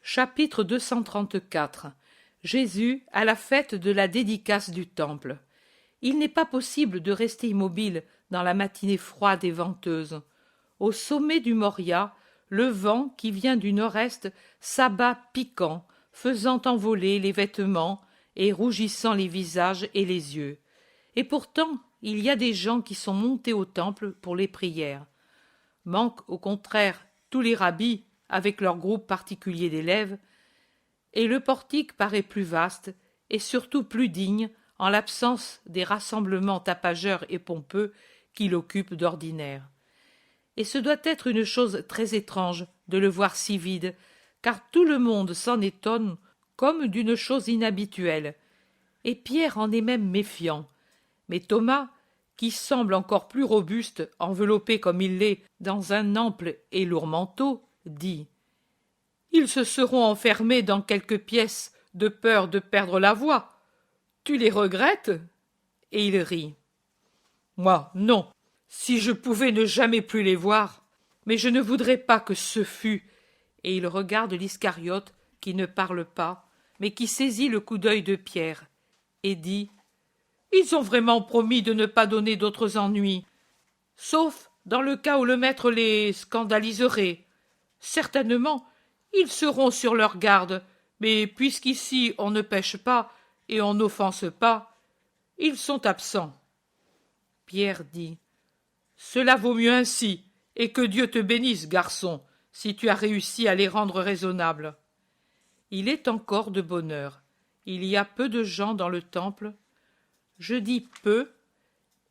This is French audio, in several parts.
Chapitre 234. Jésus à la fête de la dédicace du Temple. Il n'est pas possible de rester immobile dans la matinée froide et venteuse. Au sommet du Moria, le vent qui vient du nord-est s'abat piquant, faisant envoler les vêtements et rougissant les visages et les yeux. Et pourtant, il y a des gens qui sont montés au temple pour les prières. Manquent au contraire tous les rabbis avec leur groupe particulier d'élèves, et le portique paraît plus vaste et surtout plus digne en l'absence des rassemblements tapageurs et pompeux qui l'occupent d'ordinaire. Et ce doit être une chose très étrange de le voir si vide, car tout le monde s'en étonne comme d'une chose inhabituelle, et Pierre en est même méfiant. Mais Thomas, qui semble encore plus robuste, enveloppé comme il l'est dans un ample et lourd manteau, dit « Ils se seront enfermés dans quelques pièces de peur de perdre la voix. Tu les regrettes ?» Et il rit. « Moi, non, si je pouvais ne jamais plus les voir, mais je ne voudrais pas que ce fût. » Et il regarde l'Iscariote qui ne parle pas, mais qui saisit le coup d'œil de Pierre, et dit « Ils ont vraiment promis de ne pas donner d'autres ennuis, sauf dans le cas où le maître les scandaliserait. Certainement, ils seront sur leur garde, mais puisqu'ici on ne pêche pas et on n'offense pas, ils sont absents. » Pierre dit « Cela vaut mieux ainsi, et que Dieu te bénisse, garçon, si tu as réussi à les rendre raisonnables. » Il est encore de bonne heure. Il y a peu de gens dans le temple. Je dis peu,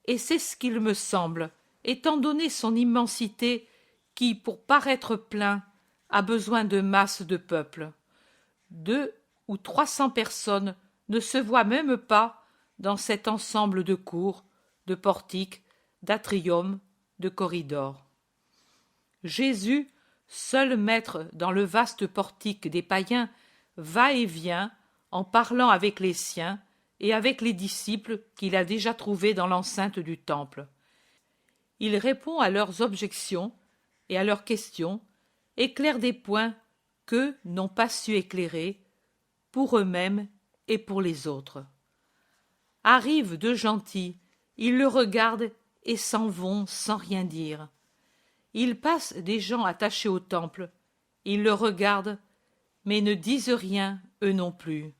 et c'est ce qu'il me semble, étant donné son immensité qui, pour paraître plein, a besoin de masses de peuple. 200 ou 300 personnes ne se voient même pas dans cet ensemble de cours, de portiques, d'atriums, de corridors. Jésus, seul maître dans le vaste portique des païens, va et vient en parlant avec les siens et avec les disciples qu'il a déjà trouvés dans l'enceinte du temple. Il répond à leurs objections et à leurs questions, éclaire des points qu'eux n'ont pas su éclairer, pour eux-mêmes et pour les autres. Arrivent deux gentils, ils le regardent et s'en vont sans rien dire. Il passe des gens attachés au temple, ils le regardent, mais ne disent rien, eux non plus.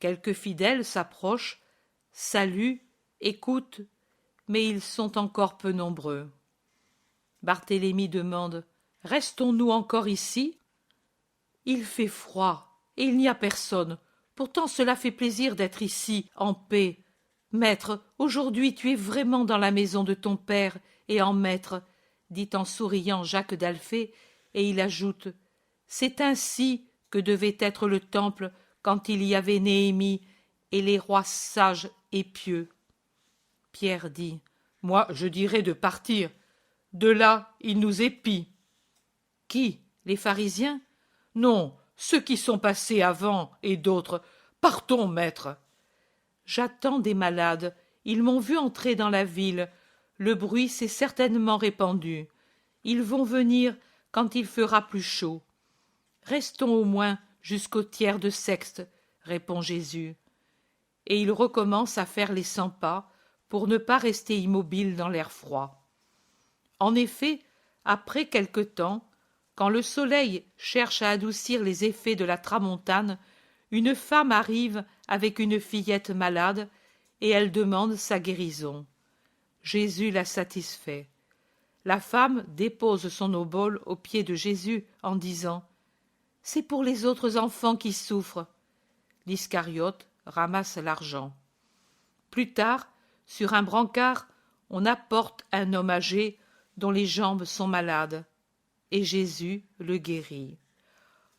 Quelques fidèles s'approchent, saluent, écoutent, mais ils sont encore peu nombreux. Barthélemy demande « Restons-nous encore ici ?» Il fait froid, et il n'y a personne. Pourtant cela fait plaisir d'être ici, en paix. Maître, aujourd'hui tu es vraiment dans la maison de ton père, et en maître, dit en souriant Jacques d'Alphée, et il ajoute « C'est ainsi que devait être le temple quand il y avait Néhémie et les rois sages et pieux. » Pierre dit « Moi je dirais de partir. De là, ils nous épient. » Qui? Les pharisiens? Non, ceux qui sont passés avant et d'autres. Partons, maître. J'attends des malades. Ils m'ont vu entrer dans la ville. Le bruit s'est certainement répandu. Ils vont venir quand il fera plus chaud. Restons au moins jusqu'au tiers de sexte, répond Jésus. Et il recommence à faire les 100 pas pour ne pas rester immobile dans l'air froid. En effet, après quelque temps, quand le soleil cherche à adoucir les effets de la tramontane, une femme arrive avec une fillette malade et elle demande sa guérison. Jésus la satisfait. La femme dépose son obole aux pieds de Jésus en disant « C'est pour les autres enfants qui souffrent. » L'Iscariote ramasse l'argent. Plus tard, sur un brancard, on apporte un homme âgé dont les jambes sont malades, et Jésus le guérit.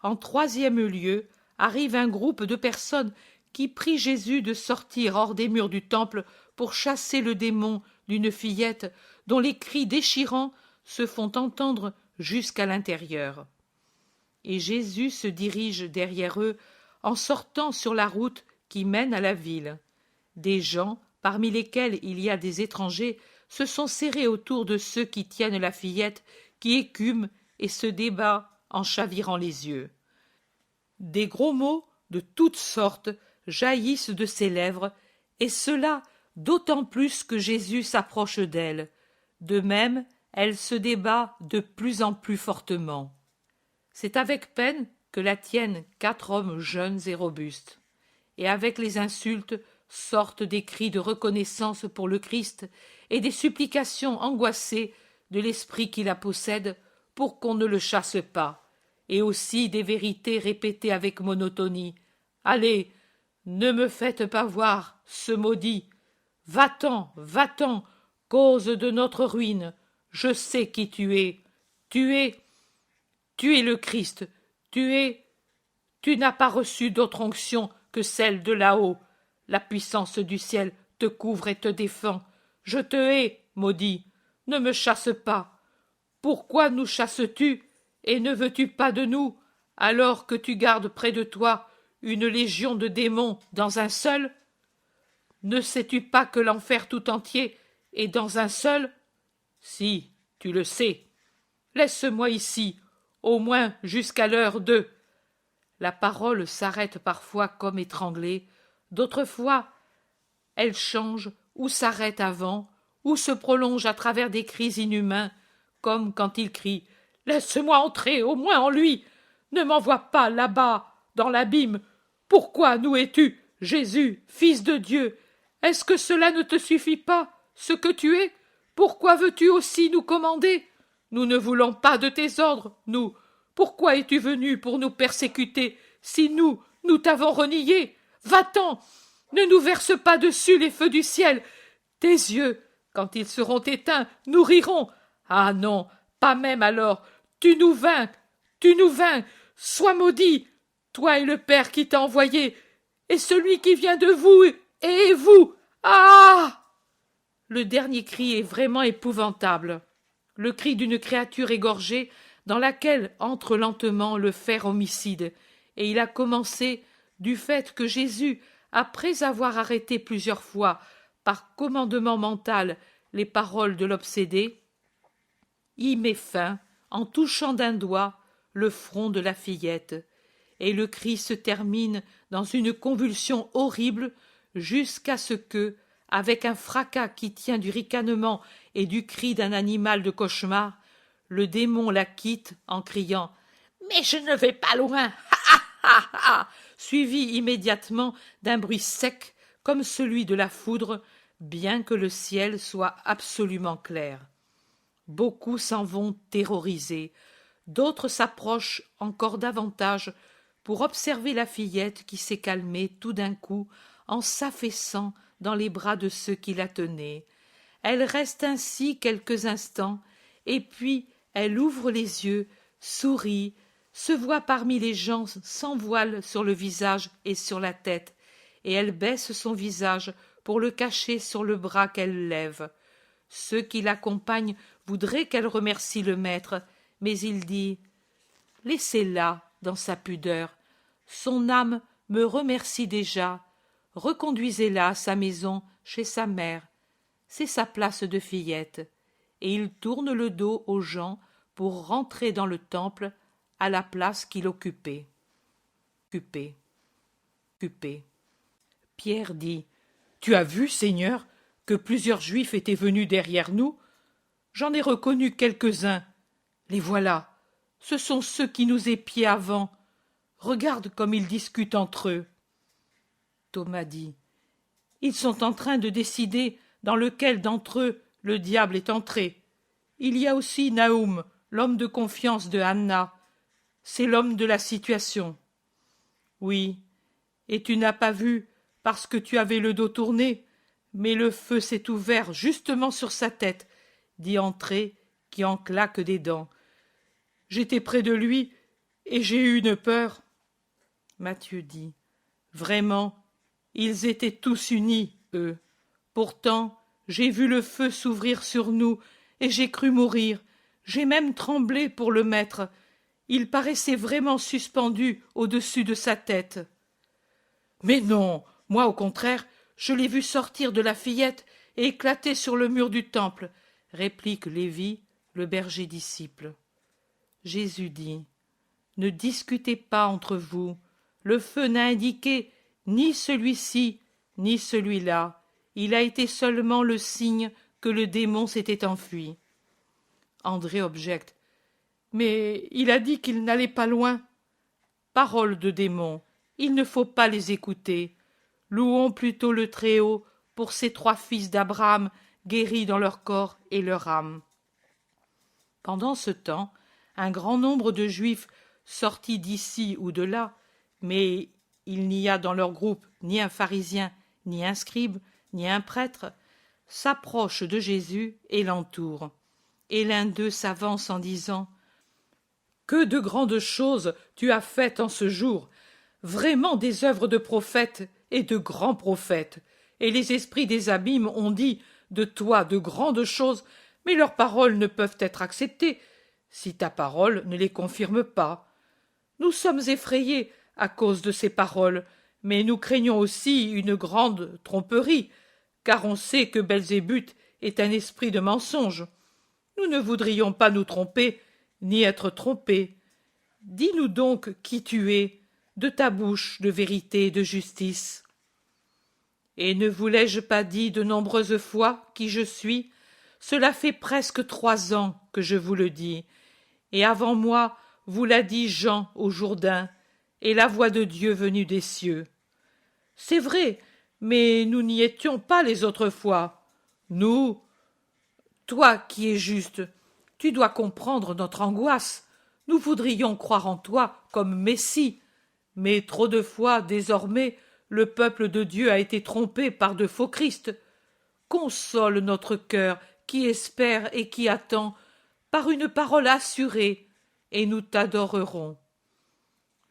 En troisième lieu, arrive un groupe de personnes qui prient Jésus de sortir hors des murs du temple pour chasser le démon d'une fillette dont les cris déchirants se font entendre jusqu'à l'intérieur. Et Jésus se dirige derrière eux en sortant sur la route qui mène à la ville. Des gens, parmi lesquels il y a des étrangers, se sont serrés autour de ceux qui tiennent la fillette, qui écume et se débat en chavirant les yeux. Des gros mots de toutes sortes jaillissent de ses lèvres, et cela d'autant plus que Jésus s'approche d'elle. De même, elle se débat de plus en plus fortement. C'est avec peine que la tiennent 4 hommes jeunes et robustes. Et avec les insultes sortent des cris de reconnaissance pour le Christ et des supplications angoissées de l'esprit qui la possède pour qu'on ne le chasse pas, et aussi des vérités répétées avec monotonie. Allez, ne me faites pas voir ce maudit. Va-t'en, va-t'en, cause de notre ruine. Je sais qui tu es. Tu es le Christ. Tu n'as pas reçu d'autre onction que celle de là-haut. La puissance du ciel te couvre et te défend. Je te hais, maudit. Ne me chasse pas. Pourquoi nous chasses-tu et ne veux-tu pas de nous, alors que tu gardes près de toi une légion de démons dans un seul? Ne sais-tu pas que l'enfer tout entier est dans un seul? Si, tu le sais. Laisse-moi ici, au moins jusqu'à l'heure de... La parole s'arrête parfois comme étranglée, d'autres fois elle change ou s'arrête avant, ou se prolonge à travers des cris inhumains, comme quand il crie « Laisse-moi entrer au moins en lui! Ne m'envoie pas là-bas, dans l'abîme! Pourquoi nous hais-tu, Jésus, Fils de Dieu? Est-ce que cela ne te suffit pas, ce que tu es? Pourquoi veux-tu aussi nous commander? Nous ne voulons pas de tes ordres, nous. Pourquoi es-tu venu pour nous persécuter, si nous t'avons renié? Va-t'en! Ne nous verse pas dessus les feux du ciel! Tes yeux, quand ils seront éteints, nous rirons. Ah non, pas même alors. Tu nous vains, sois maudit, toi et le Père qui t'a envoyé, et celui qui vient de vous, et vous. Ah! Le dernier cri est vraiment épouvantable. Le cri d'une créature égorgée dans laquelle entre lentement le fer homicide, et il a commencé du fait que Jésus, après avoir arrêté plusieurs fois, par commandement mental, les paroles de l'obsédé, y met fin, en touchant d'un doigt le front de la fillette, et le cri se termine dans une convulsion horrible jusqu'à ce que, avec un fracas qui tient du ricanement et du cri d'un animal de cauchemar, le démon la quitte en criant « Mais je ne vais pas loin !» suivi immédiatement d'un bruit sec comme celui de la foudre, bien que le ciel soit absolument clair. Beaucoup s'en vont terrorisés, d'autres s'approchent encore davantage pour observer la fillette qui s'est calmée tout d'un coup en s'affaissant dans les bras de ceux qui la tenaient. Elle reste ainsi quelques instants, et puis elle ouvre les yeux, sourit, se voit parmi les gens sans voile sur le visage et sur la tête, et elle baisse son visage pour le cacher sur le bras qu'elle lève. Ceux qui l'accompagnent voudraient qu'elle remercie le maître, mais il dit « Laissez-la dans sa pudeur. Son âme me remercie déjà. Reconduisez-la à sa maison, chez sa mère. C'est sa place de fillette. » Et il tourne le dos aux gens pour rentrer dans le temple à la place qu'il occupait. Pierre dit « Tu as vu, Seigneur, que plusieurs Juifs étaient venus derrière nous? J'en ai reconnu quelques-uns. Les voilà. Ce sont ceux qui nous épiaient avant. Regarde comme ils discutent entre eux. » Thomas dit « Ils sont en train de décider dans lequel d'entre eux le diable est entré. Il y a aussi Naoum, l'homme de confiance de Anna. C'est l'homme de la situation. » Oui, et tu n'as pas vu parce que tu avais le dos tourné, mais le feu s'est ouvert justement sur sa tête, dit Entrée, qui en claque des dents. J'étais près de lui, et j'ai eu une peur. Matthieu dit, vraiment, ils étaient tous unis, eux. Pourtant, j'ai vu le feu s'ouvrir sur nous, et j'ai cru mourir. J'ai même tremblé pour le maître. Il paraissait vraiment suspendu au-dessus de sa tête. Mais non, moi au contraire, je l'ai vu sortir de la fillette et éclater sur le mur du temple, réplique Lévi, le berger disciple. Jésus dit, ne discutez pas entre vous, Le feu n'a indiqué ni celui-ci, ni celui-là. Il a été seulement le signe que le démon s'était enfui. André objecte. Mais il a dit qu'il n'allait pas loin. Paroles de démon, il ne faut pas les écouter. Louons plutôt le Très-Haut pour ces 3 fils d'Abraham guéris dans leur corps et leur âme. Pendant ce temps, un grand nombre de Juifs sortis d'ici ou de là, mais il n'y a dans leur groupe ni un pharisien, ni un scribe, ni un prêtre, s'approchent de Jésus et l'entourent. Et l'un d'eux s'avance en disant « Que de grandes choses tu as faites en ce jour, vraiment des œuvres de prophètes et de grands prophètes, et les esprits des abîmes ont dit de toi de grandes choses, mais leurs paroles ne peuvent être acceptées, si ta parole ne les confirme pas. Nous sommes effrayés à cause de ces paroles, mais nous craignons aussi une grande tromperie, car on sait que Belzébuth est un esprit de mensonge. Nous ne voudrions pas nous tromper, ni être trompés. Dis-nous donc qui tu es, de ta bouche de vérité et de justice. Et ne vous l'ai-je pas dit de nombreuses fois qui je suis? Cela fait presque 3 ans que je vous le dis, et avant moi vous l'a dit Jean au Jourdain, et la voix de Dieu venue des cieux. C'est vrai, mais nous n'y étions pas les autres fois. Nous, toi qui es juste, tu dois comprendre notre angoisse. Nous voudrions croire en toi comme Messie, mais trop de fois, désormais, le peuple de Dieu a été trompé par de faux Christ. Console notre cœur qui espère et qui attend par une parole assurée, et nous t'adorerons.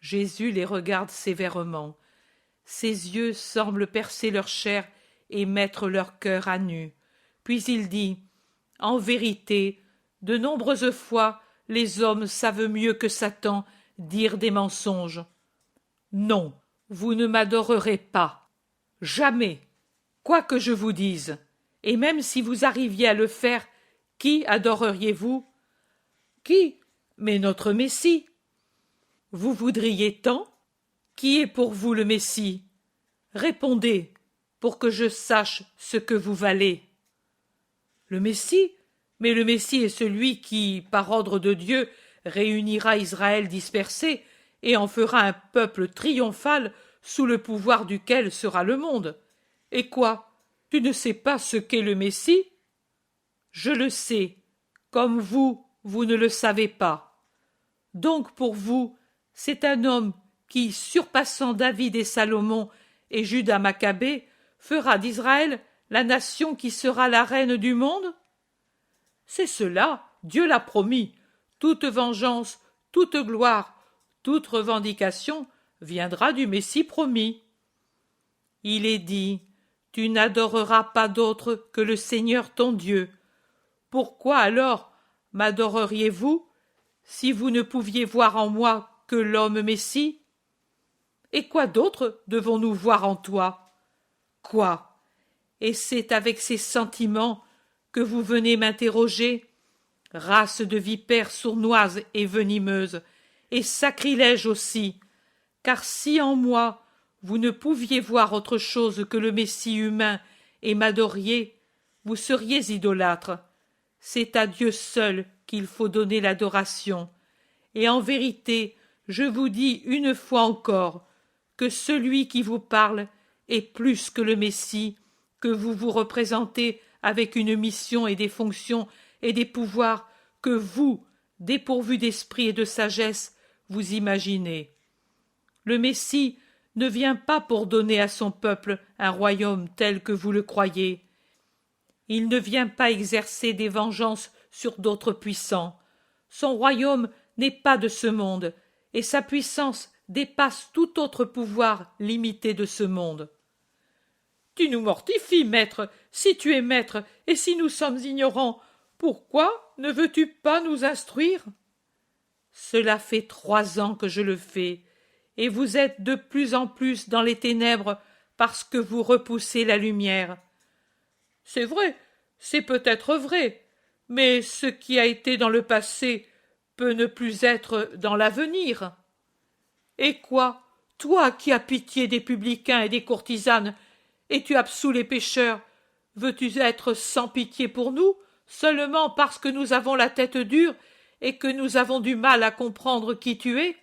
Jésus les regarde sévèrement. Ses yeux semblent percer leur chair et mettre leur cœur à nu. Puis il dit « En vérité, de nombreuses fois, les hommes savent mieux que Satan dire des mensonges. Non, vous ne m'adorerez pas. Jamais, quoi que je vous dise. Et même si vous arriviez à le faire, qui adoreriez-vous? Qui? Mais notre Messie. Vous voudriez tant? Qui est pour vous le Messie? Répondez, pour que je sache ce que vous valez. Le Messie? Mais le Messie est celui qui, par ordre de Dieu, réunira Israël dispersé et en fera un peuple triomphal sous le pouvoir duquel sera le monde. Et quoi? Tu ne sais pas ce qu'est le Messie? Je le sais, comme vous, vous ne le savez pas. Donc pour vous, c'est un homme qui, surpassant David et Salomon et Judas Maccabée, fera d'Israël la nation qui sera la reine du monde? C'est cela, Dieu l'a promis. Toute vengeance, toute gloire, toute revendication viendra du Messie promis. Il est dit, tu n'adoreras pas d'autre que le Seigneur ton Dieu. Pourquoi alors m'adoreriez-vous si vous ne pouviez voir en moi que l'homme Messie? Et quoi d'autre devons-nous voir en toi? Quoi? Et c'est avec ces sentiments que vous venez m'interroger? Race de vipères sournoises et venimeuses, et sacrilège aussi, car si en moi vous ne pouviez voir autre chose que le Messie humain et m'adoriez, vous seriez idolâtres. C'est à Dieu seul qu'il faut donner l'adoration. Et en vérité, je vous dis une fois encore que celui qui vous parle est plus que le Messie, que vous vous représentez avec une mission et des fonctions et des pouvoirs que vous, dépourvus d'esprit et de sagesse, vous imaginez. Le Messie ne vient pas pour donner à son peuple un royaume tel que vous le croyez. Il ne vient pas exercer des vengeances sur d'autres puissants. Son royaume n'est pas de ce monde, et sa puissance dépasse tout autre pouvoir limité de ce monde. Tu nous mortifies, maître, si tu es maître, et si nous sommes ignorants, pourquoi ne veux-tu pas nous instruire? Cela fait 3 ans que je le fais, et vous êtes de plus en plus dans les ténèbres parce que vous repoussez la lumière. C'est vrai, c'est peut-être vrai, mais ce qui a été dans le passé peut ne plus être dans l'avenir. Et quoi? toi qui as pitié des publicains et des courtisanes, et tu absous les pécheurs, veux-tu être sans pitié pour nous, seulement parce que nous avons la tête dure et que nous avons du mal à comprendre qui tu es?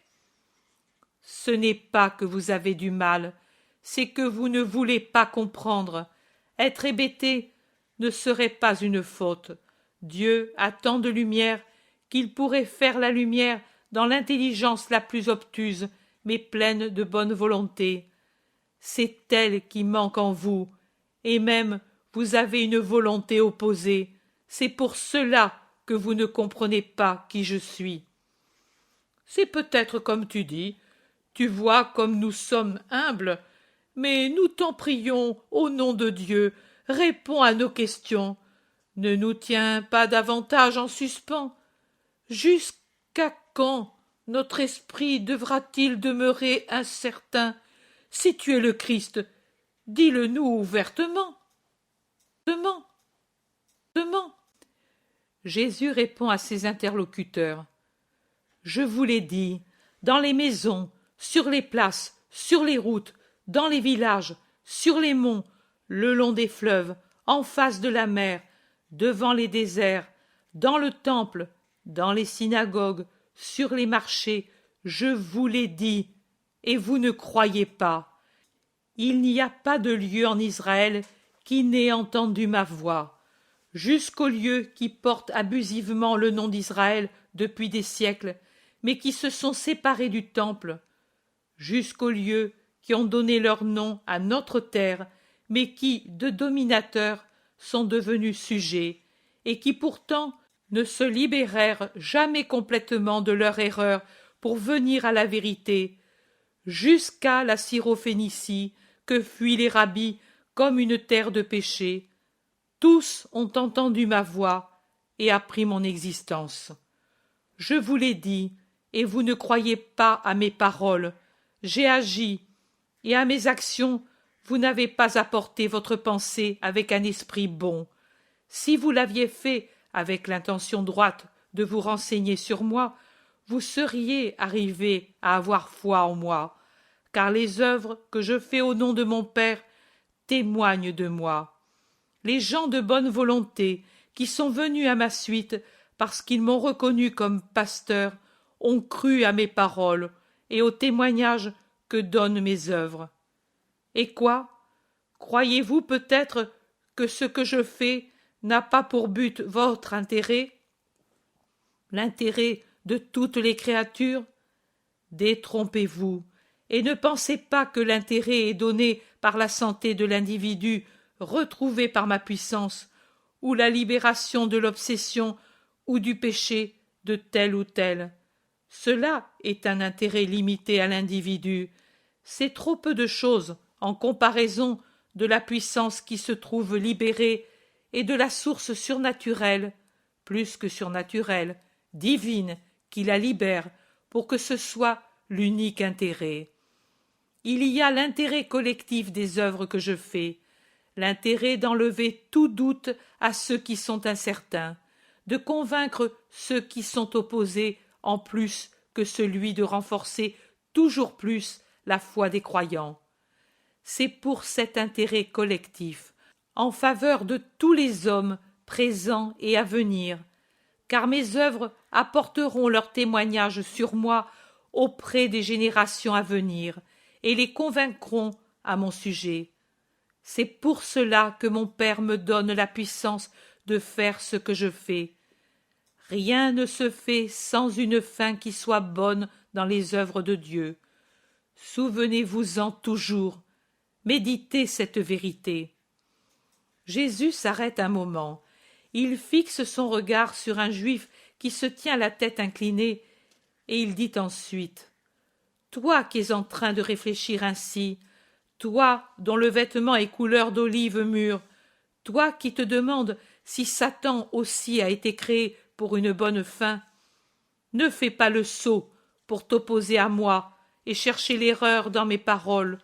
Ce n'est pas que vous avez du mal, c'est que vous ne voulez pas comprendre. Être hébété ne serait pas une faute. Dieu a tant de lumière qu'il pourrait faire la lumière dans l'intelligence la plus obtuse, mais pleine de bonne volonté. C'est elle qui manque en vous, et même vous avez une volonté opposée. C'est pour cela que vous ne comprenez pas qui je suis. C'est peut-être comme tu dis, tu vois comme nous sommes humbles, mais nous t'en prions, au nom de Dieu, réponds à nos questions. Ne nous tiens pas davantage en suspens. Jusqu'à quand notre esprit devra-t-il demeurer incertain? Si tu es le Christ, dis-le-nous ouvertement. Demain, demain. Jésus répond à ses interlocuteurs. Je vous l'ai dit, dans les maisons, sur les places, sur les routes, dans les villages, sur les monts, le long des fleuves, en face de la mer, devant les déserts, dans le temple, dans les synagogues, sur les marchés, je vous l'ai dit, et vous ne croyez pas. Il n'y a pas de lieu en Israël qui n'ait entendu ma voix, jusqu'aux lieux qui portent abusivement le nom d'Israël depuis des siècles, mais qui se sont séparés du temple, jusqu'aux lieux qui ont donné leur nom à notre terre, mais qui, de dominateurs, sont devenus sujets, et qui pourtant ne se libérèrent jamais complètement de leur erreur pour venir à la vérité, jusqu'à la Syrophénicie, que fuient les rabbis comme une terre de péché. Tous ont entendu ma voix et appris mon existence. Je vous l'ai dit, et vous ne croyez pas à mes paroles. J'ai agi, et à mes actions, vous n'avez pas apporté votre pensée avec un esprit bon. Si vous l'aviez fait avec l'intention droite de vous renseigner sur moi, vous seriez arrivé à avoir foi en moi, car les œuvres que je fais au nom de mon Père témoignent de moi. Les gens de bonne volonté qui sont venus à ma suite parce qu'ils m'ont reconnu comme pasteur ont cru à mes paroles et au témoignage que donnent mes œuvres. Et quoi? Croyez-vous peut-être que ce que je fais n'a pas pour but votre intérêt, l'intérêt de toutes les créatures? Détrompez-vous, et ne pensez pas que l'intérêt est donné par la santé de l'individu retrouvé par ma puissance, ou la libération de l'obsession ou du péché de tel ou tel. Cela est un intérêt limité à l'individu. C'est trop peu de choses en comparaison de la puissance qui se trouve libérée et de la source surnaturelle, plus que surnaturelle, divine, qui la libère pour que ce soit l'unique intérêt. Il y a l'intérêt collectif des œuvres que je fais, l'intérêt d'enlever tout doute à ceux qui sont incertains, de convaincre ceux qui sont opposés, en plus que celui de renforcer toujours plus la foi des croyants. C'est pour cet intérêt collectif, en faveur de tous les hommes présents et à venir, car mes œuvres apporteront leur témoignage sur moi auprès des générations à venir et les convaincront à mon sujet. C'est pour cela que mon Père me donne la puissance de faire ce que je fais. Rien ne se fait sans une fin qui soit bonne dans les œuvres de Dieu. Souvenez-vous-en toujours, méditez cette vérité. Jésus s'arrête un moment. Il fixe son regard sur un juif qui se tient la tête inclinée, et il dit ensuite: Toi qui es en train de réfléchir ainsi, toi dont le vêtement est couleur d'olive mûre, toi qui te demandes si Satan aussi a été créé pour une bonne fin, ne fais pas le sot pour t'opposer à moi et chercher l'erreur dans mes paroles.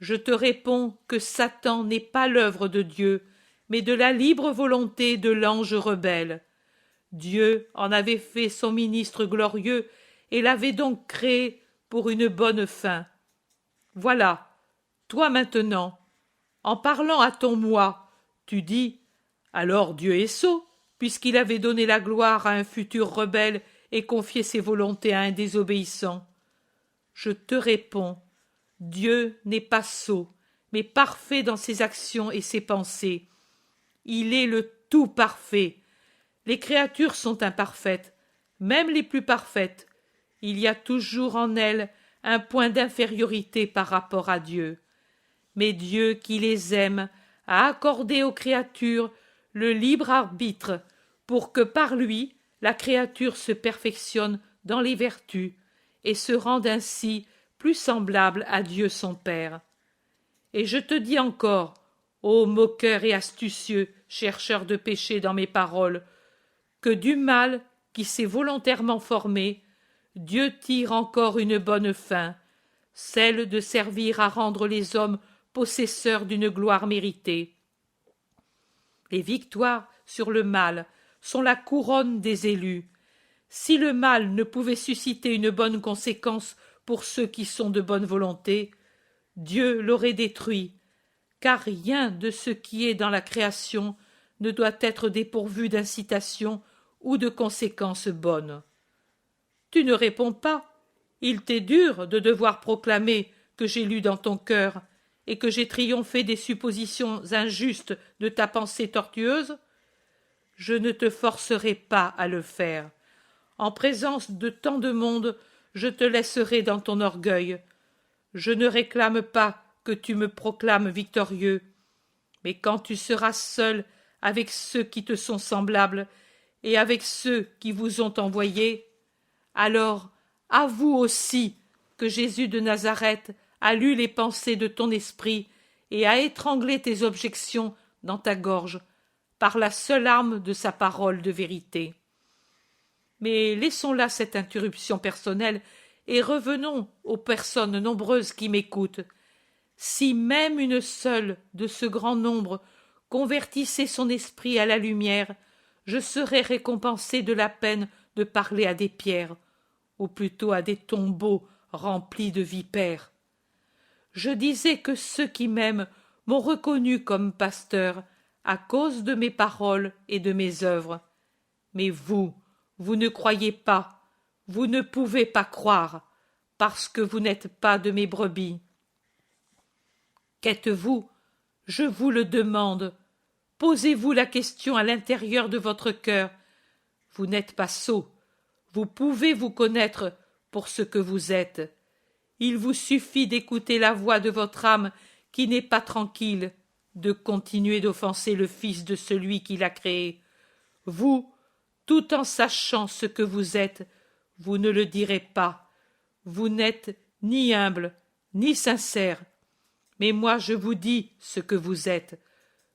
Je te réponds que Satan n'est pas l'œuvre de Dieu, mais de la libre volonté de l'ange rebelle. Dieu en avait fait son ministre glorieux et l'avait donc créé pour une bonne fin, Voilà, toi maintenant, en parlant à ton moi, tu dis « Alors Dieu est sot, puisqu'il avait donné la gloire à un futur rebelle et confié ses volontés à un désobéissant. » Je te réponds, Dieu n'est pas sot, mais parfait dans ses actions et ses pensées. Il est le tout parfait. Les créatures sont imparfaites, même les plus parfaites. Il y a toujours en elles un point d'infériorité par rapport à Dieu. Mais Dieu qui les aime a accordé aux créatures le libre arbitre pour que par lui la créature se perfectionne dans les vertus et se rende ainsi plus semblable à Dieu son Père. Et je te dis encore, ô moqueur et astucieux, chercheur de péché dans mes paroles, que du mal qui s'est volontairement formé, Dieu tire encore une bonne fin, celle de servir à rendre les hommes possesseurs d'une gloire méritée. Les victoires sur le mal sont la couronne des élus. Si le mal ne pouvait susciter une bonne conséquence pour ceux qui sont de bonne volonté, Dieu l'aurait détruit, car rien de ce qui est dans la création ne doit être dépourvu d'incitation ou de conséquences bonnes. Tu ne réponds pas. Il t'est dur de devoir proclamer que j'ai lu dans ton cœur et que j'ai triomphé des suppositions injustes de ta pensée tortueuse. Je ne te forcerai pas à le faire. En présence de tant de monde, je te laisserai dans ton orgueil. Je ne réclame pas que tu me proclames victorieux, mais quand tu seras seul avec ceux qui te sont semblables et avec ceux qui vous ont envoyés, alors avoue aussi que Jésus de Nazareth a lu les pensées de ton esprit et a étranglé tes objections dans ta gorge par la seule arme de sa parole de vérité. Mais laissons là cette interruption personnelle et revenons aux personnes nombreuses qui m'écoutent. Si même une seule de ce grand nombre convertissait son esprit à la lumière, je serais récompensé de la peine de parler à des pierres, ou plutôt à des tombeaux remplis de vipères. Je disais que ceux qui m'aiment m'ont reconnu comme pasteur à cause de mes paroles et de mes œuvres. Mais vous ne croyez pas, vous ne pouvez pas croire, parce que vous n'êtes pas de mes brebis. Qu'êtes-vous? Je vous le demande. Posez-vous la question à l'intérieur de votre cœur. Vous n'êtes pas sot. Vous pouvez vous connaître pour ce que vous êtes. Il vous suffit d'écouter la voix de votre âme qui n'est pas tranquille, de continuer d'offenser le Fils de celui qui l'a créé. Vous, tout en sachant ce que vous êtes, vous ne le direz pas. Vous n'êtes ni humble, ni sincère. Mais moi je vous dis ce que vous êtes.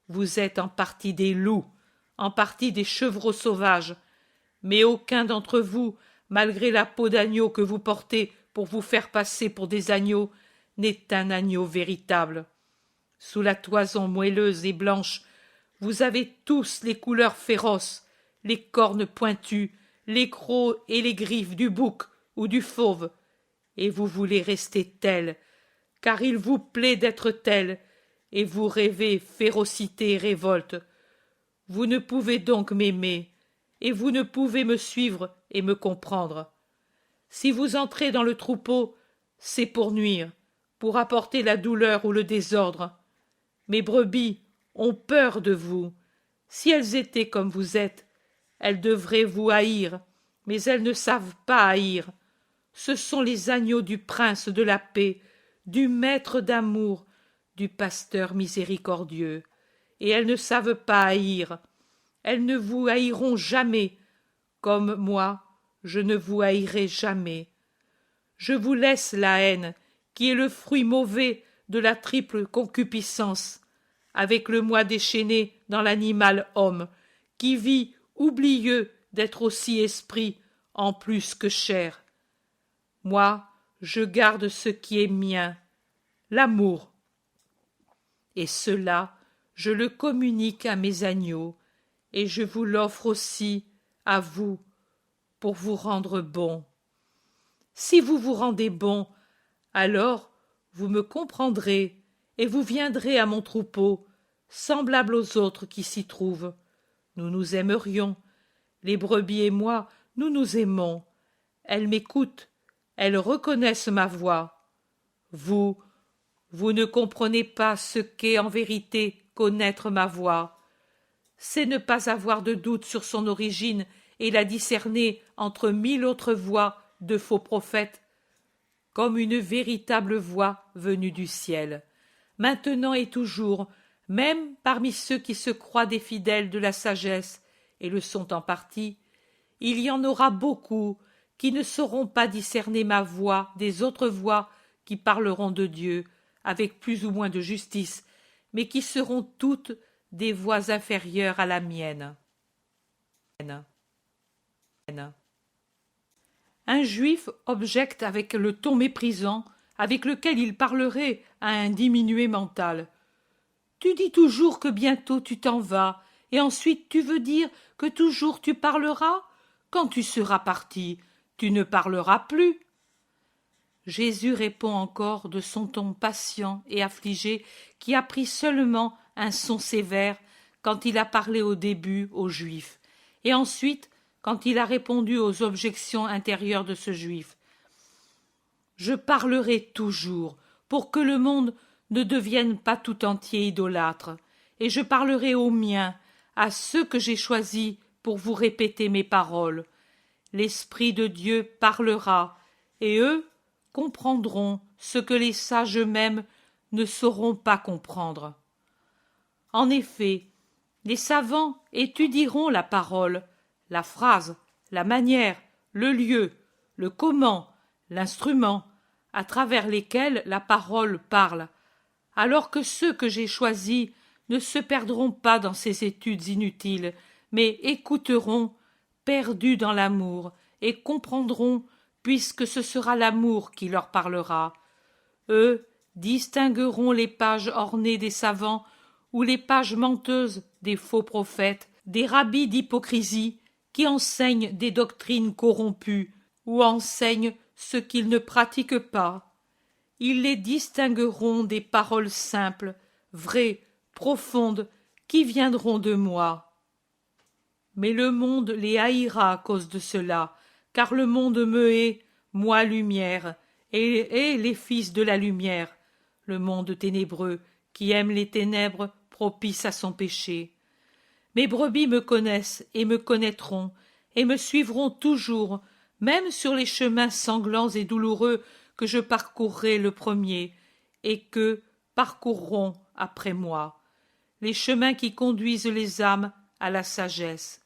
Vous êtes en partie des loups, en partie des chevreaux sauvages, mais aucun d'entre vous, malgré la peau d'agneau que vous portez pour vous faire passer pour des agneaux, n'est un agneau véritable. Sous la toison moelleuse et blanche, vous avez tous les couleurs féroces, les cornes pointues, les crocs et les griffes du bouc ou du fauve, et vous voulez rester tel, car il vous plaît d'être tel, et vous rêvez férocité et révolte. Vous ne pouvez donc m'aimer, et vous ne pouvez me suivre et me comprendre. Si vous entrez dans le troupeau, c'est pour nuire, pour apporter la douleur ou le désordre. Mes brebis ont peur de vous. Si elles étaient comme vous êtes, elles devraient vous haïr, mais elles ne savent pas haïr. Ce sont les agneaux du prince de la paix, du maître d'amour, du pasteur miséricordieux, et elles ne savent pas haïr. Elles ne vous haïront jamais, comme moi, je ne vous haïrai jamais. Je vous laisse la haine, qui est le fruit mauvais de la triple concupiscence, avec le moi déchaîné dans l'animal homme, qui vit oublieux d'être aussi esprit en plus que chair. Moi, je garde ce qui est mien, l'amour. Et cela, je le communique à mes agneaux, et je vous l'offre aussi à vous, pour vous rendre bon. Si vous vous rendez bon, alors vous me comprendrez, et vous viendrez à mon troupeau, semblable aux autres qui s'y trouvent. Nous nous aimerions. Les brebis et moi, nous nous aimons. Elles m'écoutent, elles reconnaissent ma voix. Vous ne comprenez pas ce qu'est en vérité connaître ma voix. C'est ne pas avoir de doute sur son origine et la discerner entre 1000 autres voix de faux prophètes, comme une véritable voix venue du ciel, maintenant et toujours, même parmi ceux qui se croient des fidèles de la sagesse, et le sont en partie, il y en aura beaucoup qui ne sauront pas discerner ma voix des autres voix qui parleront de Dieu, avec plus ou moins de justice, mais qui seront toutes des voix inférieures à la mienne. Un juif objecte avec le ton méprisant avec lequel il parlerait à un diminué mental. Tu dis toujours que bientôt tu t'en vas, et ensuite tu veux dire que toujours tu parleras? Quand tu seras parti, tu ne parleras plus. Jésus répond encore de son ton patient et affligé qui a pris seulement un son sévère quand il a parlé au début aux Juifs, et ensuite quand il a répondu aux objections intérieures de ce Juif. Je parlerai toujours pour que le monde ne devienne pas tout entier idolâtre, et je parlerai aux miens, à ceux que j'ai choisis pour vous répéter mes paroles. L'Esprit de Dieu parlera, et eux comprendront ce que les sages eux-mêmes ne sauront pas comprendre. En effet, les savants étudieront la parole, la phrase, la manière, le lieu, le comment, l'instrument, à travers lesquels la parole parle, alors que ceux que j'ai choisis ne se perdront pas dans ces études inutiles, mais écouteront, perdus dans l'amour, et comprendront, puisque ce sera l'amour qui leur parlera. Eux distingueront les pages ornées des savants ou les pages menteuses des faux prophètes, des rabbis d'hypocrisie qui enseignent des doctrines corrompues ou enseignent ce qu'ils ne pratiquent pas. Ils les distingueront des paroles simples, vraies, profondes, qui viendront de moi. Mais le monde les haïra à cause de cela, car le monde me hait, moi lumière, et les fils de la lumière, le monde ténébreux, qui aime les ténèbres, propice à son péché. Mes brebis me connaissent et me connaîtront, et me suivront toujours, même sur les chemins sanglants et douloureux que je parcourrai le premier, et que parcourront après moi, les chemins qui conduisent les âmes à la sagesse,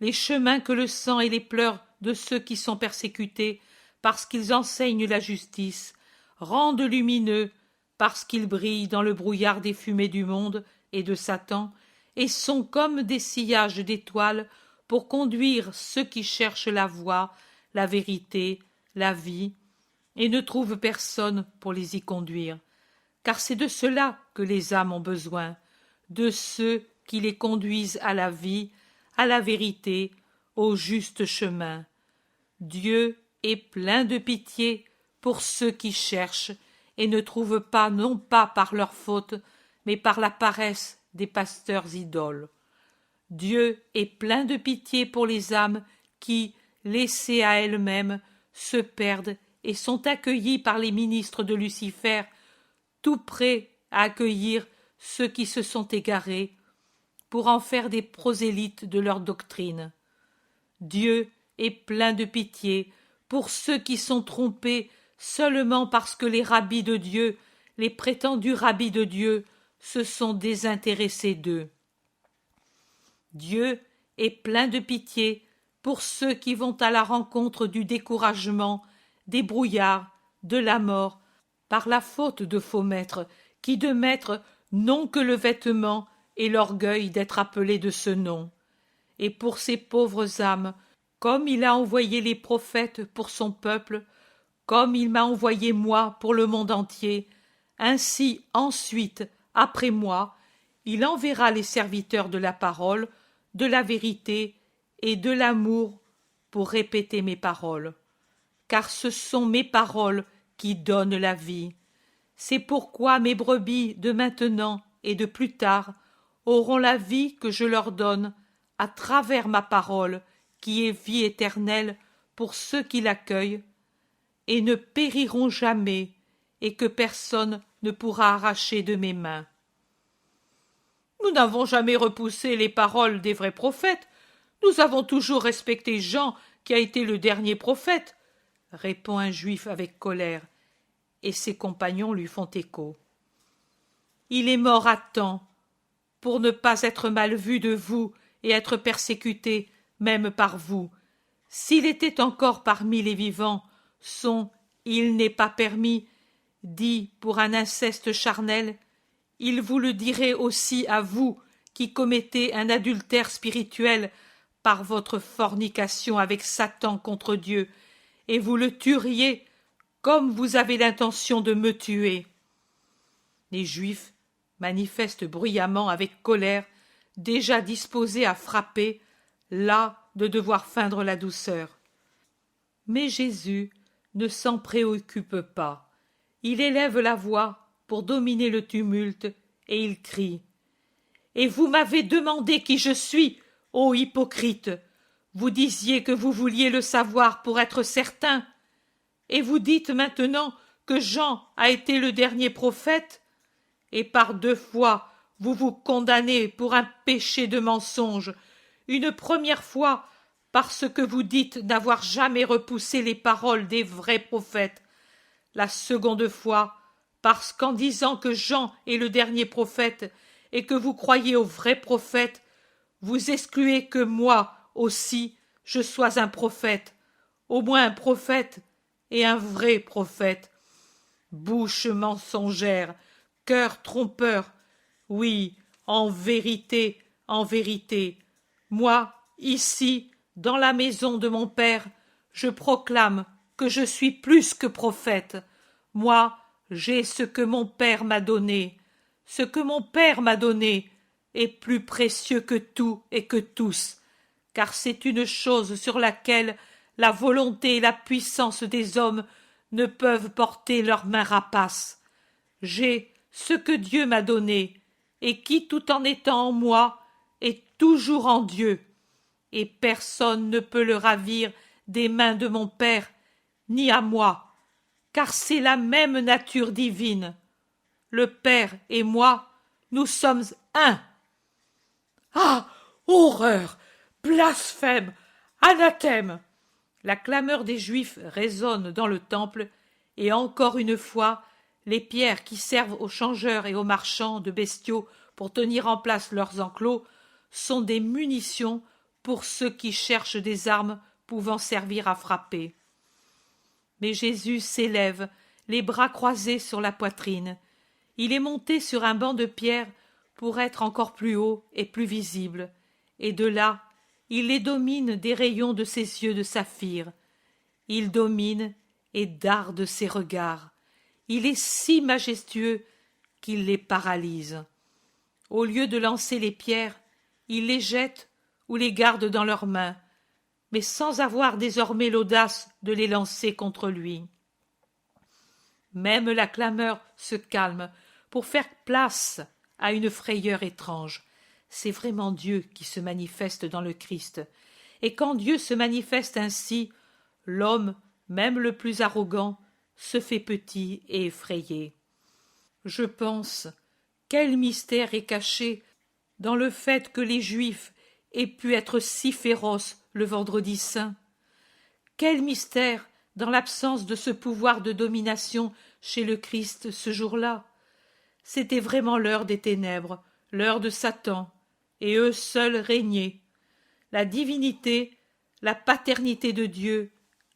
les chemins que le sang et les pleurs de ceux qui sont persécutés parce qu'ils enseignent la justice rendent lumineux parce qu'ils brillent dans le brouillard des fumées du monde et de Satan, et sont comme des sillages d'étoiles pour conduire ceux qui cherchent la voie, la vérité, la vie, et ne trouvent personne pour les y conduire. Car c'est de cela que les âmes ont besoin, de ceux qui les conduisent à la vie, à la vérité, au juste chemin. Dieu est plein de pitié pour ceux qui cherchent et ne trouvent pas, non pas par leur faute, mais par la paresse des pasteurs idoles. Dieu est plein de pitié pour les âmes qui, laissées à elles-mêmes, se perdent et sont accueillies par les ministres de Lucifer, tout prêts à accueillir ceux qui se sont égarés, pour en faire des prosélytes de leur doctrine. Dieu est plein de pitié pour ceux qui sont trompés seulement parce que les rabbis de Dieu, les prétendus rabbis de Dieu, se sont désintéressés d'eux. Dieu est plein de pitié pour ceux qui vont à la rencontre du découragement, des brouillards, de la mort, par la faute de faux maîtres, qui de maîtres n'ont que le vêtement et l'orgueil d'être appelés de ce nom. Et pour ces pauvres âmes, comme il a envoyé les prophètes pour son peuple, comme il m'a envoyé moi pour le monde entier, ainsi ensuite, après moi, il enverra les serviteurs de la parole, de la vérité et de l'amour pour répéter mes paroles. Car ce sont mes paroles qui donnent la vie. C'est pourquoi mes brebis de maintenant et de plus tard auront la vie que je leur donne à travers ma parole, qui est vie éternelle pour ceux qui l'accueillent, et ne périront jamais, et que personne ne pourra arracher de mes mains. Nous n'avons jamais repoussé les paroles des vrais prophètes. Nous avons toujours respecté Jean, qui a été le dernier prophète, répond un juif avec colère, et ses compagnons lui font écho. Il est mort à temps, pour ne pas être mal vu de vous et être persécuté, même par vous. S'il était encore parmi les vivants, son « il n'est pas permis » dit pour un inceste charnel, il vous le dirait aussi à vous qui commettez un adultère spirituel par votre fornication avec Satan contre Dieu, et vous le tueriez comme vous avez l'intention de me tuer. Les Juifs manifestent bruyamment avec colère, déjà disposés à frapper, las de devoir feindre la douceur. Mais Jésus ne s'en préoccupe pas. Il élève la voix pour dominer le tumulte, et il crie « Et vous m'avez demandé qui je suis, ô hypocrite! Vous disiez que vous vouliez le savoir pour être certain, et vous dites maintenant que Jean a été le dernier prophète, et par 2 fois vous vous condamnez pour un péché de mensonge, une première fois parce que vous dites n'avoir jamais repoussé les paroles des vrais prophètes, la seconde fois parce qu'en disant que Jean est le dernier prophète et que vous croyez aux vrais prophètes, vous excluez que moi aussi je sois un prophète, au moins un prophète et un vrai prophète. Bouche mensongère, cœur trompeur, oui, en vérité, moi, ici, dans la maison de mon Père, je proclame que je suis plus que prophète. Moi, j'ai ce que mon Père m'a donné. Ce que mon Père m'a donné est plus précieux que tout et que tous, car c'est une chose sur laquelle la volonté et la puissance des hommes ne peuvent porter leurs mains rapaces. J'ai ce que Dieu m'a donné, et qui, tout en étant en moi, est toujours en Dieu, et personne ne peut le ravir des mains de mon Père, ni à moi, car c'est la même nature divine. Le Père et moi, nous sommes un. Ah! Horreur! Blasphème! Anathème! La clameur des Juifs résonne dans le temple, et encore une fois, les pierres qui servent aux changeurs et aux marchands de bestiaux pour tenir en place leurs enclos sont des munitions pour ceux qui cherchent des armes pouvant servir à frapper. Mais Jésus s'élève, les bras croisés sur la poitrine. Il est monté sur un banc de pierre pour être encore plus haut et plus visible, et de là, il les domine des rayons de ses yeux de saphir. Il domine et darde ses regards. Il est si majestueux qu'il les paralyse. Au lieu de lancer les pierres, il les jette ou les garde dans leurs mains, mais sans avoir désormais l'audace de les lancer contre lui. Même la clameur se calme pour faire place à une frayeur étrange. C'est vraiment Dieu qui se manifeste dans le Christ. Et quand Dieu se manifeste ainsi, l'homme, même le plus arrogant, se fait petit et effrayé. Je pense, quel mystère est caché dans le fait que les Juifs aient pu être si féroces le vendredi saint. Quel mystère dans l'absence de ce pouvoir de domination chez le Christ ce jour-là. C'était vraiment l'heure des ténèbres, l'heure de Satan, et eux seuls régnaient. La divinité, la paternité de Dieu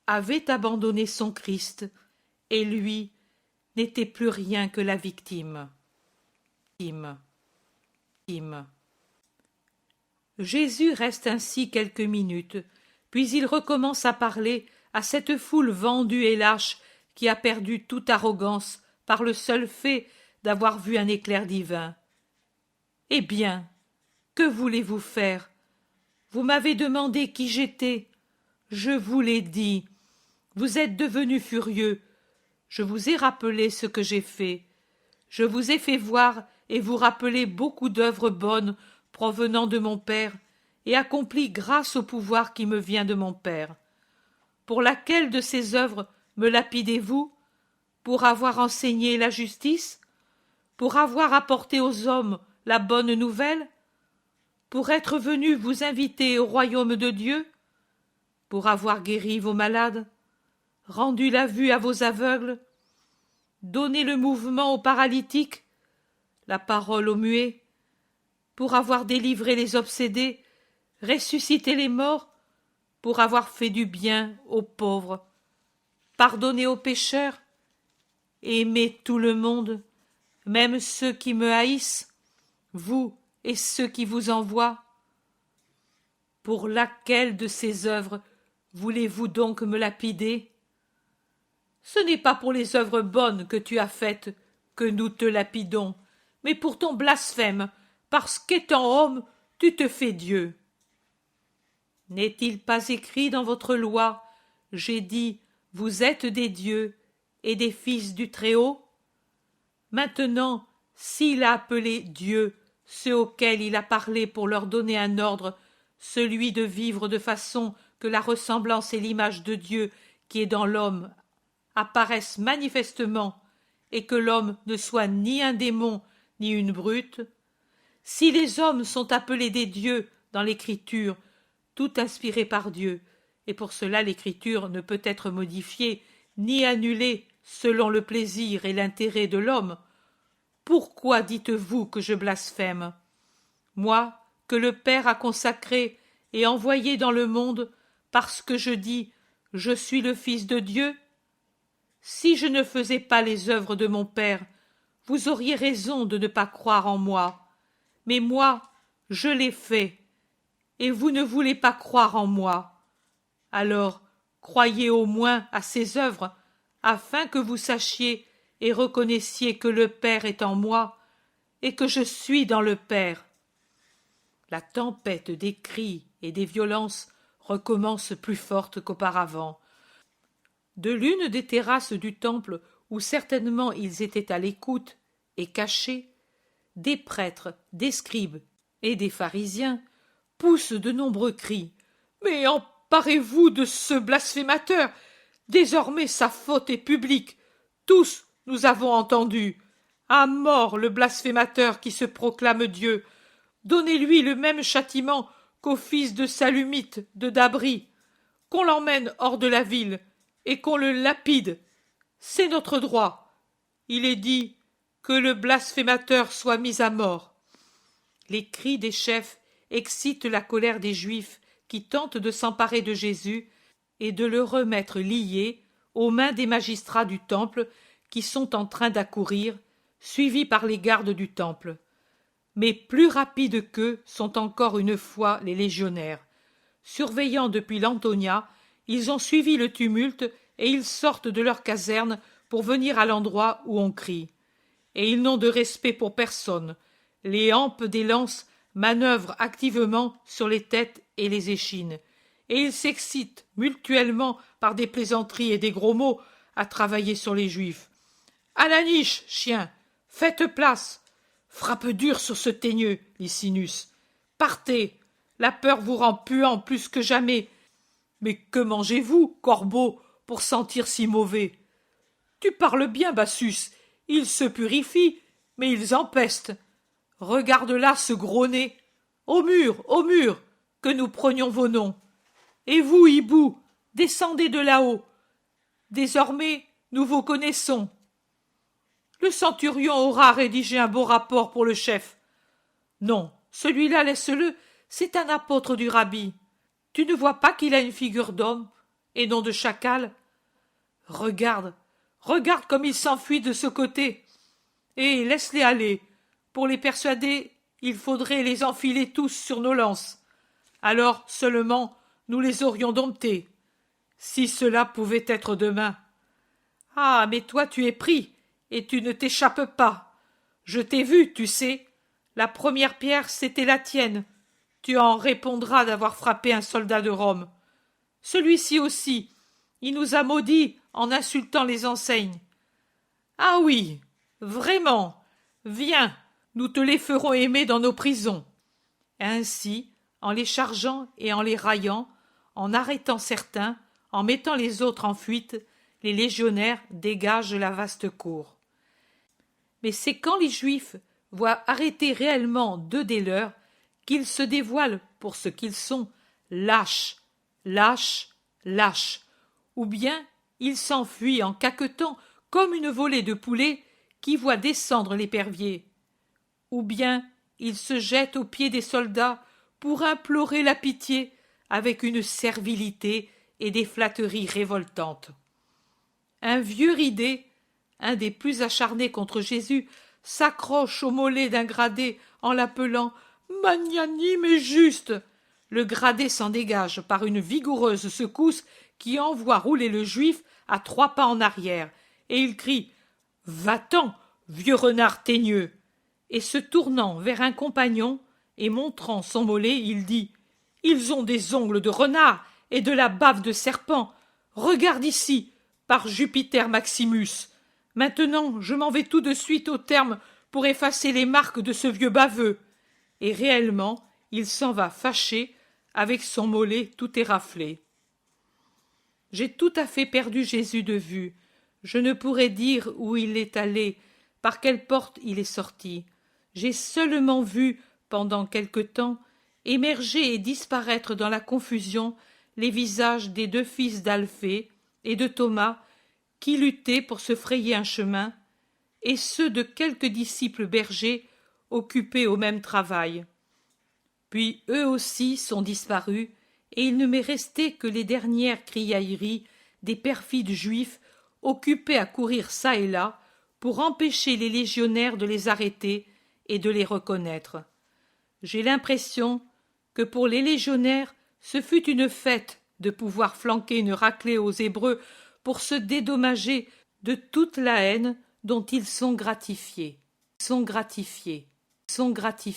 avaient abandonné son Christ, et lui n'était plus rien que la victime. Jésus reste ainsi quelques minutes, puis il recommence à parler à cette foule vendue et lâche qui a perdu toute arrogance par le seul fait d'avoir vu un éclair divin. « Eh bien, que voulez-vous faire? Vous m'avez demandé qui j'étais. Je vous l'ai dit. Vous êtes devenus furieux. Je vous ai rappelé ce que j'ai fait. je vous ai fait voir et vous rappeler beaucoup d'œuvres bonnes provenant de mon Père, et accomplies grâce au pouvoir qui me vient de mon Père. Pour laquelle de ces œuvres me lapidez-vous? Pour avoir enseigné la justice? Pour avoir apporté aux hommes la bonne nouvelle? Pour être venu vous inviter au royaume de Dieu? Pour avoir guéri vos malades? Rendu la vue à vos aveugles? Donné le mouvement aux paralytiques? La parole aux muets? Pour avoir délivré les obsédés? Ressuscité les morts? Pour avoir fait du bien aux pauvres? Pardonné aux pécheurs? Aimer tout le monde, même ceux qui me haïssent, vous et ceux qui vous envoient? Pour laquelle de ces œuvres voulez-vous donc me lapider? Ce n'est pas pour les œuvres bonnes que tu as faites que nous te lapidons, mais pour ton blasphème, parce qu'étant homme, tu te fais Dieu. N'est-il pas écrit dans votre loi, j'ai dit, vous êtes des dieux et des fils du Très-Haut? Maintenant, s'il a appelé Dieu ceux auxquels il a parlé pour leur donner un ordre, celui de vivre de façon que la ressemblance et l'image de Dieu qui est dans l'homme apparaissent manifestement, et que l'homme ne soit ni un démon ni une brute, si les hommes sont appelés des dieux dans l'Écriture, tout inspiré par Dieu, et pour cela l'Écriture ne peut être modifiée ni annulée selon le plaisir et l'intérêt de l'homme, pourquoi dites-vous que je blasphème? Moi, que le Père a consacré et envoyé dans le monde, parce que je dis « Je suis le Fils de Dieu » ? Si je ne faisais pas les œuvres de mon Père, vous auriez raison de ne pas croire en moi. Mais moi, je l'ai fait, et vous ne voulez pas croire en moi. Alors, croyez au moins à ces œuvres, afin que vous sachiez et reconnaissiez que le Père est en moi, et que je suis dans le Père. La tempête des cris et des violences recommence plus forte qu'auparavant. De l'une des terrasses du temple, où certainement ils étaient à l'écoute et cachés, des prêtres, des scribes et des pharisiens poussent de nombreux cris. « Mais emparez-vous de ce blasphémateur! Désormais sa faute est publique. Tous nous avons entendu. À mort le blasphémateur qui se proclame Dieu. Donnez-lui le même châtiment qu'au fils de Salumite de Dabri. Qu'on l'emmène hors de la ville et qu'on le lapide. C'est notre droit. Il est dit que le blasphémateur soit mis à mort. » Les cris des chefs excitent la colère des Juifs qui tentent de s'emparer de Jésus et de le remettre lié aux mains des magistrats du temple qui sont en train d'accourir, suivis par les gardes du temple. Mais plus rapides qu'eux sont encore une fois les légionnaires. Surveillant depuis l'Antonia, ils ont suivi le tumulte et ils sortent de leur caserne pour venir à l'endroit où on crie. Et ils n'ont de respect pour personne. Les hampes des lances manœuvrent activement sur les têtes et les échines, et ils s'excitent mutuellement par des plaisanteries et des gros mots à travailler sur les Juifs. « À la niche, chien! Faites place! Frappe dur sur ce teigneux, Licinus! Partez! La peur vous rend puant plus que jamais. Mais que mangez-vous, corbeau, pour sentir si mauvais? Tu parles bien, Bassus, ils se purifient, mais ils empestent. Regarde là ce gros nez. Au mur, que nous prenions vos noms. Et vous, hibou, descendez de là-haut. Désormais, nous vous connaissons. Le centurion aura rédigé un beau rapport pour le chef. Non, celui-là, laisse-le, c'est un apôtre du rabbi. Tu ne vois pas qu'il a une figure d'homme et non de chacal? Regarde comme il s'enfuit de ce côté. Et laisse-les aller. Pour les persuader, il faudrait les enfiler tous sur nos lances. Alors seulement nous les aurions domptés. Si cela pouvait être demain. Ah, mais toi tu es pris, et tu ne t'échappes pas. Je t'ai vu, tu sais. La première pierre, c'était la tienne. Tu en répondras d'avoir frappé un soldat de Rome. Celui-ci aussi, il nous a maudits en insultant les enseignes. Ah oui, Vraiment, viens, nous te les ferons aimer dans nos prisons. Ainsi, en les chargeant et en les raillant, en arrêtant certains, en mettant les autres en fuite, les légionnaires dégagent la vaste cour. Mais c'est quand les Juifs voient arrêter réellement deux des leurs qu'ils se dévoilent pour ce qu'ils sont, lâches, lâches, lâches, ou bien ils s'enfuient en caquetant comme une volée de poulets qui voit descendre l'épervier, ou bien ils se jettent aux pieds des soldats pour implorer la pitié avec une servilité et des flatteries révoltantes. Un vieux ridé, un des plus acharnés contre Jésus, s'accroche au mollet d'un gradé en l'appelant magnanime et juste. Le gradé s'en dégage par une vigoureuse secousse qui envoie rouler le juif à 3 pas en arrière, et il crie Va-t'en, vieux renard teigneux. Et se tournant vers un compagnon et montrant son mollet, il dit Ils ont des ongles de renard et de la bave de serpent. Regarde ici, par Jupiter Maximus. Maintenant, je m'en vais tout de suite au terme pour effacer les marques de ce vieux baveux. Et réellement, il s'en va fâché, avec son mollet tout éraflé. J'ai tout à fait perdu Jésus de vue. Je ne pourrais dire où il est allé, par quelle porte il est sorti. J'ai seulement vu, pendant quelque temps, émerger et disparaître dans la confusion les visages des 2 fils d'Alphée et de Thomas qui luttaient pour se frayer un chemin, et ceux de quelques disciples bergers occupés au même travail. Puis eux aussi sont disparus, et il ne m'est resté que les dernières criailleries des perfides juifs occupés à courir çà et là pour empêcher les légionnaires de les arrêter et de les reconnaître. J'ai l'impression que pour les légionnaires ce fut une fête de pouvoir flanquer une raclée aux Hébreux pour se dédommager de toute la haine dont ils sont gratifiés.